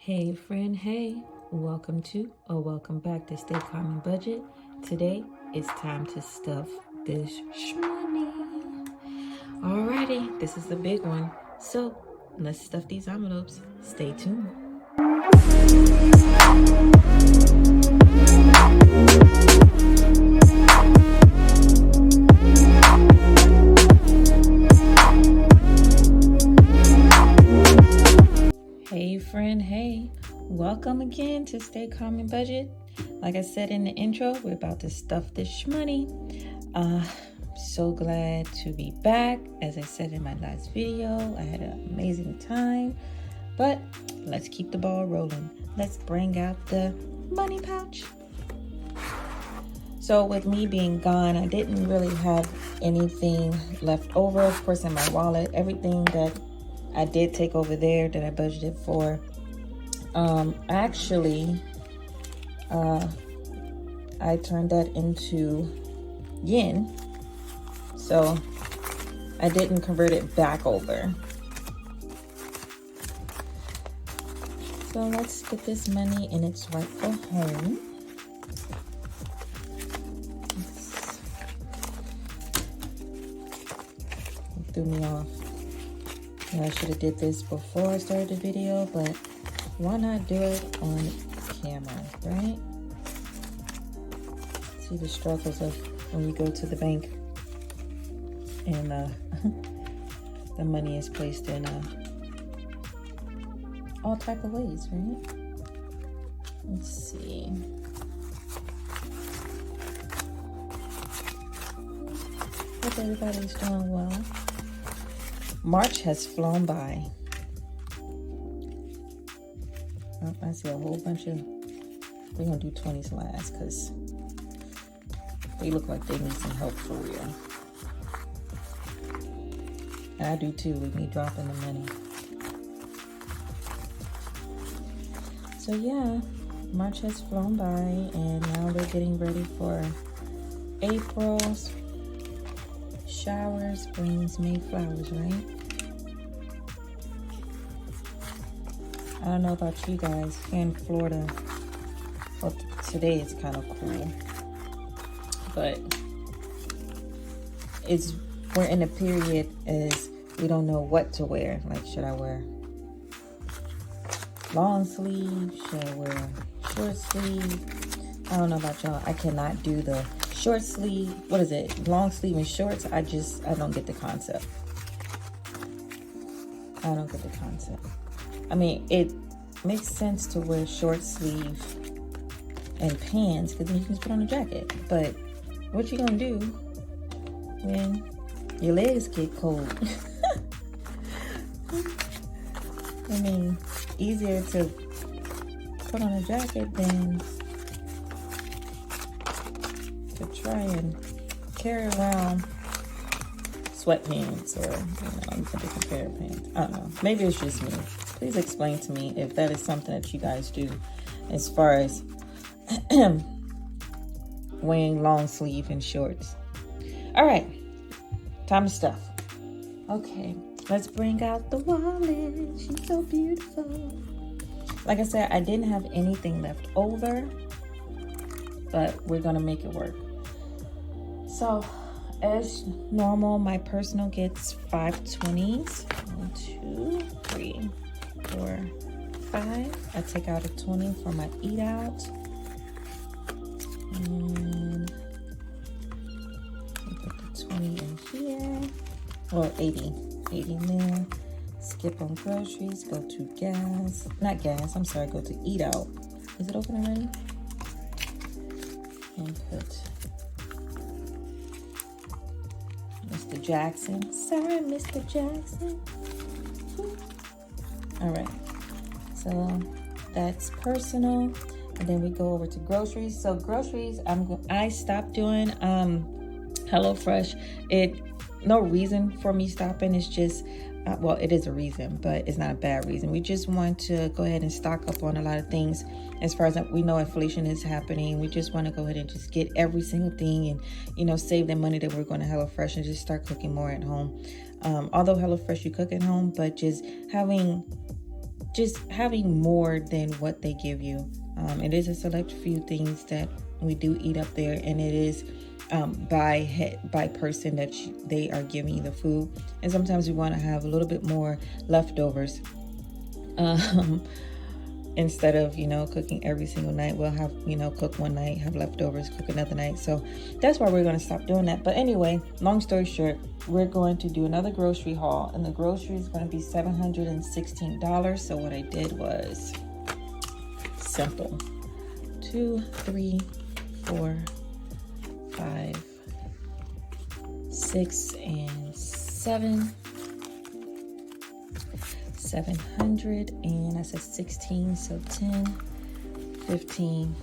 Hey friend, hey, welcome to or welcome back to Stay Calm and Budget. Today it's time to stuff this shmoney. Alrighty, this is the big one. So let's stuff these envelopes. Stay tuned. Hey friend, hey, welcome again to Stay Calm and Budget. Like I said in the intro, we're about to stuff this shmoney. So glad to be back. As I said in my last video, I had an amazing time. But let's keep the ball rolling. Let's bring out the money pouch. So with me being gone, I didn't really have anything left over. Of course, in my wallet, everything that I did take over there that I budgeted for. I turned that into yen. So I didn't convert it back over. So let's get this money in its rightful home. It threw me off. I should have did this before I started the video, but why not do it on camera, right? See the struggles of when you go to the bank and the money is placed in all type of ways, right? Let's see. Hope everybody's doing well. March has flown by. Oh, I see a whole bunch of, we're gonna do 20s last because they look like they need some help for real. And I do too with me dropping the money. So yeah, March has flown by and now we're getting ready for April's. Showers brings May flowers, right? I don't know about you guys. Here in Florida, well, today it's kind of cool, but we're in a period as we don't know what to wear. Like, should I wear long sleeve? Should I wear short sleeve? I don't know about y'all. I cannot do the short sleeve, what is it? Long sleeve and shorts. I don't get the concept. I don't get the concept. I mean, it makes sense to wear short sleeve and pants because then you can just put on a jacket. But what you gonna do when your legs get cold? I mean, easier to put on a jacket than to try and carry around sweatpants or, a different pair of pants. I don't know. Maybe it's just me. Please explain to me if that is something that you guys do as far as wearing long sleeve and shorts. All right. Time to stuff. Okay. Let's bring out the wallet. She's so beautiful. Like I said, I didn't have anything left over, but we're going to make it work. So, as normal, my personal gets 5 20s. 1, 2, 3, 4, 5. I take out a 20 for my eat out. And I put the 20 in here. Well, 80 in there. Skip on groceries. Go to gas. Not gas. I'm sorry. Go to eat out. Is it open already? And put Mr. Jackson. Sorry, Mr. Jackson. All right. So that's personal. And then we go over to groceries. So groceries, I stopped doing HelloFresh. No reason for me stopping. It's just, well, it is a reason, but it's not a bad reason. We just want to go ahead and stock up on a lot of things. As far as we know, inflation is happening. We just want to go ahead and just get every single thing and, save the money that we're going to HelloFresh and just start cooking more at home. Although HelloFresh, you cook at home, but just having just having more than what they give you. It is a select few things that we do eat up there, and it is by person that they are giving you the food. And sometimes we want to have a little bit more leftovers. Instead of, cooking every single night, we'll have, cook one night, have leftovers, cook another night. So that's why we're going to stop doing that. But anyway, long story short, we're going to do another grocery haul, and the grocery is going to be $716. So what I did was simple. 2, 3, 4, 5, 6, and 7. 700, and I said 16, so 10, 15,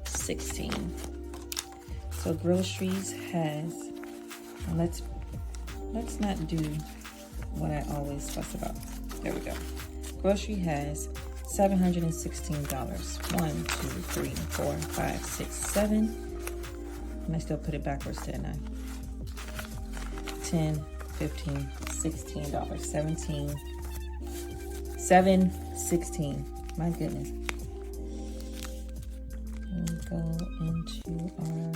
16. So groceries has, and let's not do what I always fuss about. There we go. Grocery has $716. 1, 2, 3, 4, 5, 6, 7. And I still put it backwards, didn't I? 10, 15, $16, 17, 716. My goodness. And we go into our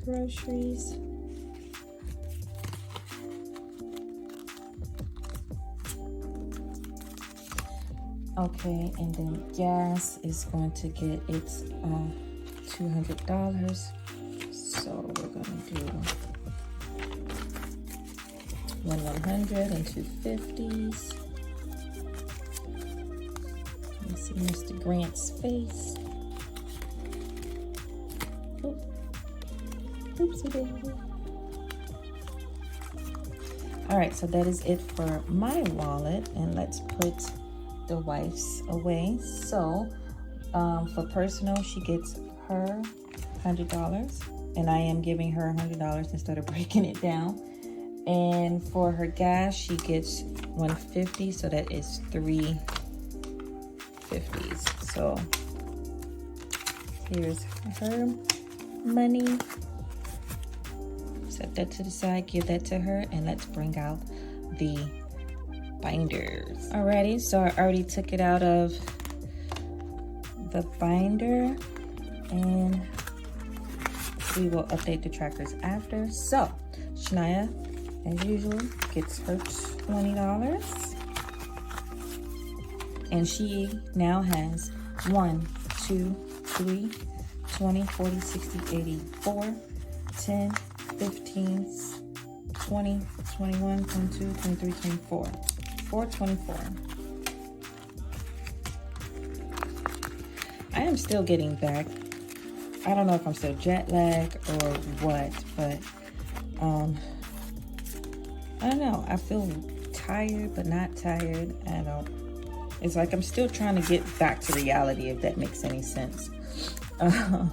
groceries. Okay, and then gas is going to get its $200. So we're going to do 100 and 250s. See Mr. Grant's face. Oopsie daisy. All right, so that is it for my wallet, and let's put the wife's away. So for personal, she gets her $100, and I am giving her $100 instead of breaking it down. And for her gas, she gets $150, so that is $350. So here's her money. Set that to the side, give that to her, and let's bring out the binders. Alrighty, so I already took it out of the binder, and we will update the trackers after. So Shania, as usual, gets her $20. And she now has 1, 2, 3, 20, 40, 60, 80, 4, 10, 15, 20, 21, 22, 23, 24. 424. I am still getting back. I don't know if I'm still jet lagged or what, but I don't know. I feel tired, but not tired. It's like I'm still trying to get back to reality, if that makes any sense. I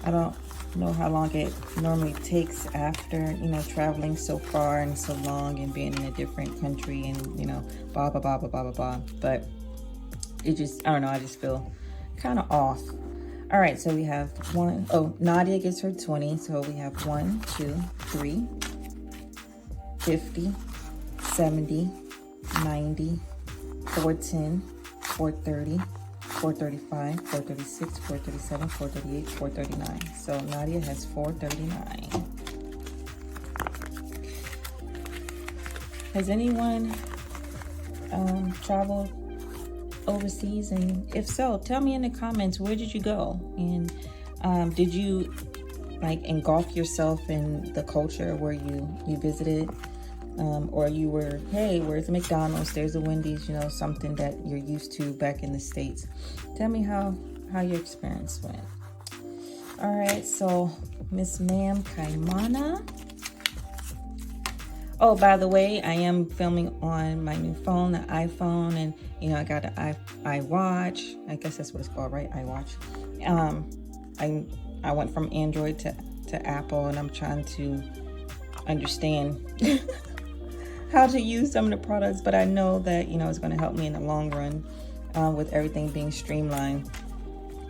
don't know how long it normally takes after, traveling so far and so long and being in a different country and, blah, blah, blah, blah, blah, blah, blah. But it just, I don't know, I just feel kind of off. All right, so we have Nadia gets her 20. So we have 1, 2, 3, 50, 70, 90, 410, 430, 435, 436, 437, 438, 439. So Nadia has 439. Has anyone traveled overseas? And if so, tell me in the comments, where did you go? And did you engulf yourself in the culture where you visited? Or you were, hey, where's the McDonald's? There's a Wendy's, something that you're used to back in the States. Tell me how your experience went. All right, so Miss Ma'am Kaimana. Oh, by the way, I am filming on my new phone, the iPhone, and I got an iWatch. I guess that's what it's called, right? iWatch. I went from Android to Apple, and I'm trying to understand how to use some of the products, but I know that it's going to help me in the long run with everything being streamlined.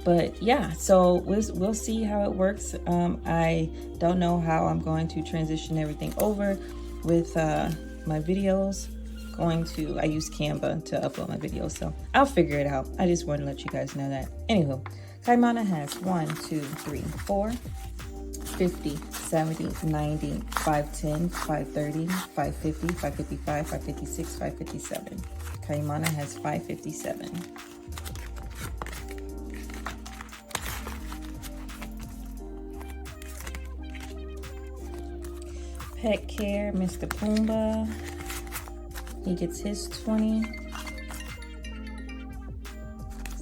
But yeah, so we'll see how it works. I don't know how I'm going to transition everything over with my videos I use Canva to upload my videos, so I'll figure it out. I just wanted to let you guys know that. Anywho, Kaimana has 1, 2, 3, 4, 50, 70, 90, 510, 530, 550, 555, 556, 557. Kaimana has 557. Pet Care, Mr. Pumbaa. He gets his 20.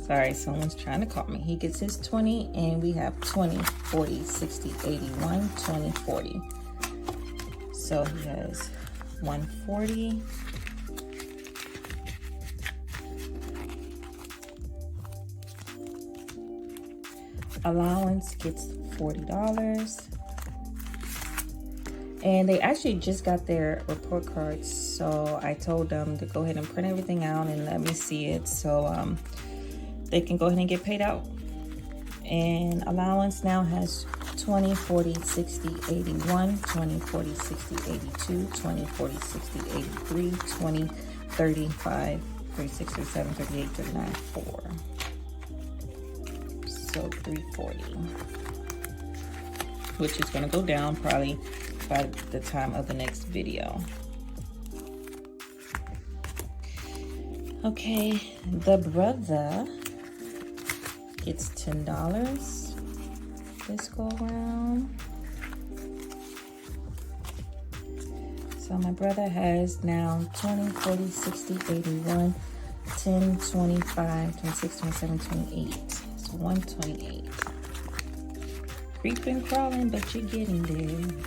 Sorry, someone's trying to call me. He gets his 20, and we have 20, 40, 60, 81, 20, 40. So he has 140. Allowance gets $40. And they actually just got their report cards, so I told them to go ahead and print everything out and let me see it, so they can go ahead and get paid out. And allowance now has 20, 40, 60, 81, 20, 40, 60, 82, 20, 40, 60, 83, 20, 35, 36, 37, 38, 39, 4. So 340, which is going to go down probably by the time of the next video. Okay, the brother gets $10 this go around. So my brother has now 20, 40, 60, 81, 10, 25, 26, 27, 28. So 128. Creeping, crawling, but you're getting there.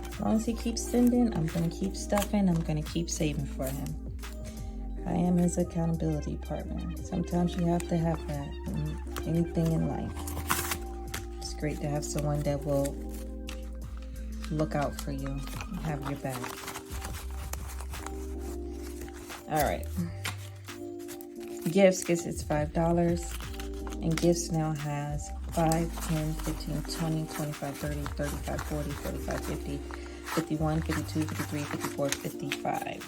As long as he keeps sending, I'm going to keep stuffing. I'm going to keep saving for him. I am his accountability partner. Sometimes you have to have that in anything in life. It's great to have someone that will look out for you and have your back. All right. Gifts gets its $5. And Gifts now has 5, 10, 15, 20, 25, 30, 35, 40, 45, 50, 51, 52, 53, 54, 55.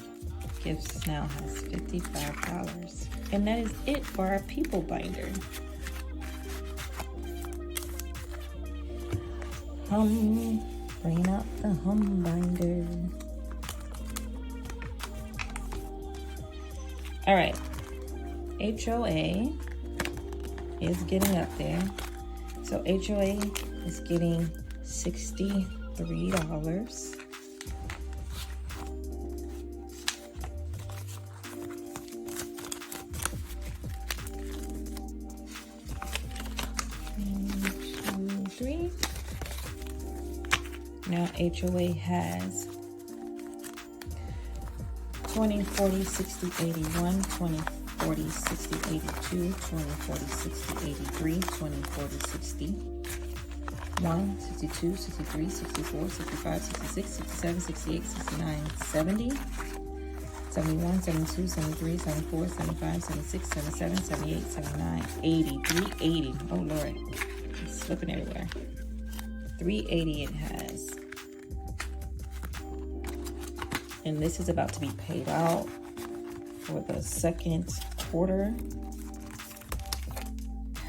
Gifts now has $55. And that is it for our people binder. Bring out the binder. All right. HOA is getting up there. So HOA is getting $63. Now HOA has 20, 40, 60, 81, 20, 40, 60, 82, 20, 40, 60, 83, 20, 40, 61, 62, 63, 64, 65, 66, 67, 68, 69, 70, 71, 72, 73, 74, 75, 76, 77, 78, 79, 80, 380. Oh Lord, it's slipping everywhere. 380 it has. And this is about to be paid out for the second quarter.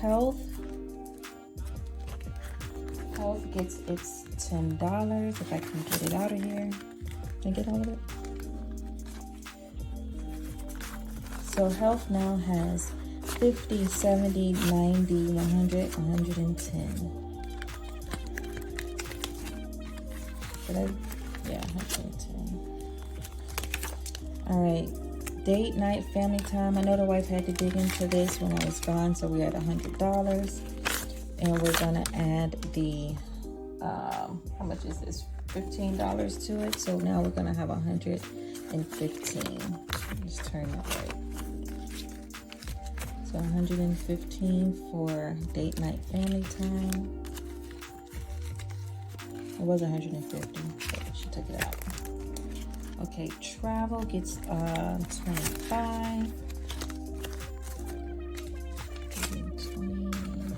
Health gets its $10. If I can get it out of here. Can I get all of it? So Health now has 50, 70, 90, 100, 110. Yeah, 110. All right, date, night, family time. I know the wife had to dig into this when I was gone, so we're at $100. And we're gonna add the, how much is this? $15 to it. So now we're gonna have 115. Just turn that right. So 115 for date, night, family time. It was 150, but she took it out. Okay, travel gets 25. 25.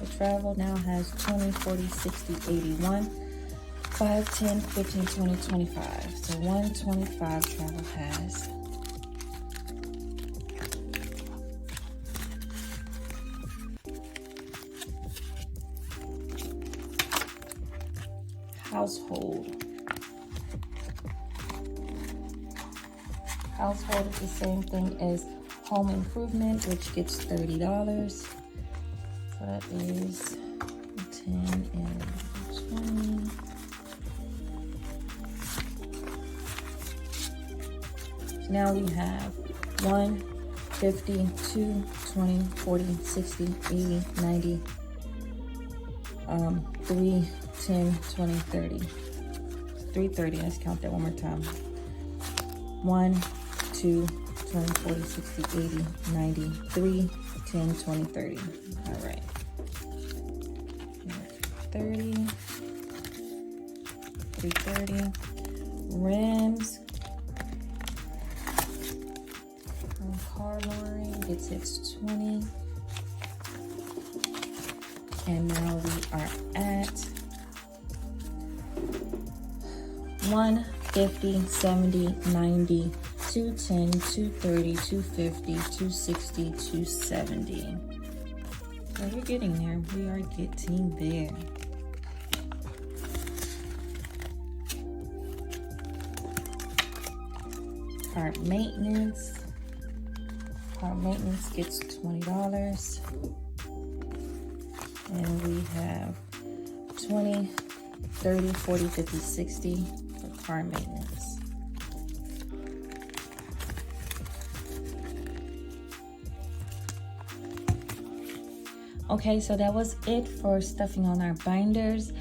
The travel now has 20, 40, 60, 81, 5, 10, 15, 20, 25. So 125 travel has. Household. Household is the same thing as home improvement, which gets $30. So that is 10 and 20. So now we have 1, 50, 2, 20, 40, 60, 80, 90, 3, 10, 20, 30. 330. Let's count that one more time. 1, 2, 20, 40, 60, 80, 90, 3, 10, 20, 30. All right. 30. 330. Rims. Car lowering gets its 20. And now we are at 1, 50, 70, 90, 210, 230, 250, 260, 270. So we're getting there. We are getting there. Car maintenance. Car maintenance gets $20. And we have 20, 30, 40, 50, 60 for car maintenance. Okay, so that was it for stuffing on our binders.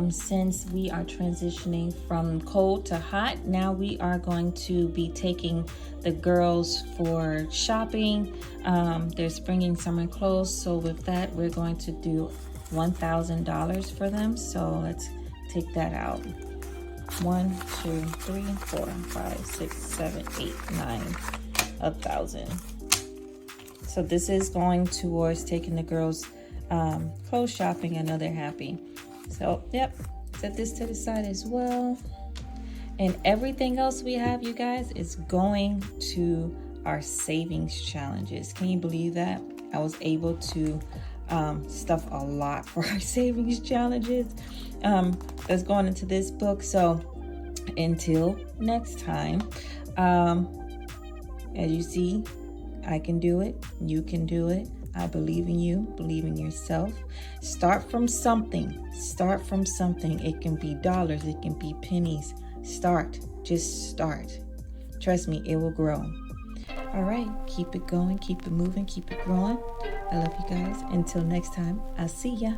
Since we are transitioning from cold to hot, now we are going to be taking the girls for shopping. They're spring, summer clothes. So with that, we're going to do $1,000 for them. So let's take that out. 1, 2, 3, 4, 5, 6, 7, 8, 9, 1,000. So this is going towards taking the girls clothes shopping. I know they're happy. So yep, set this to the side as well. And everything else we have, you guys, is going to our savings challenges. Can you believe that? I was able to stuff a lot for our savings challenges that's going into this book. So until next time, as you see, I can do it. You can do it. I believe in you. Believe in yourself. Start from something. Start from something. It can be dollars. It can be pennies. Start. Just start. Trust me, it will grow. All right. Keep it going. Keep it moving. Keep it growing. I love you guys. Until next time, I'll see ya.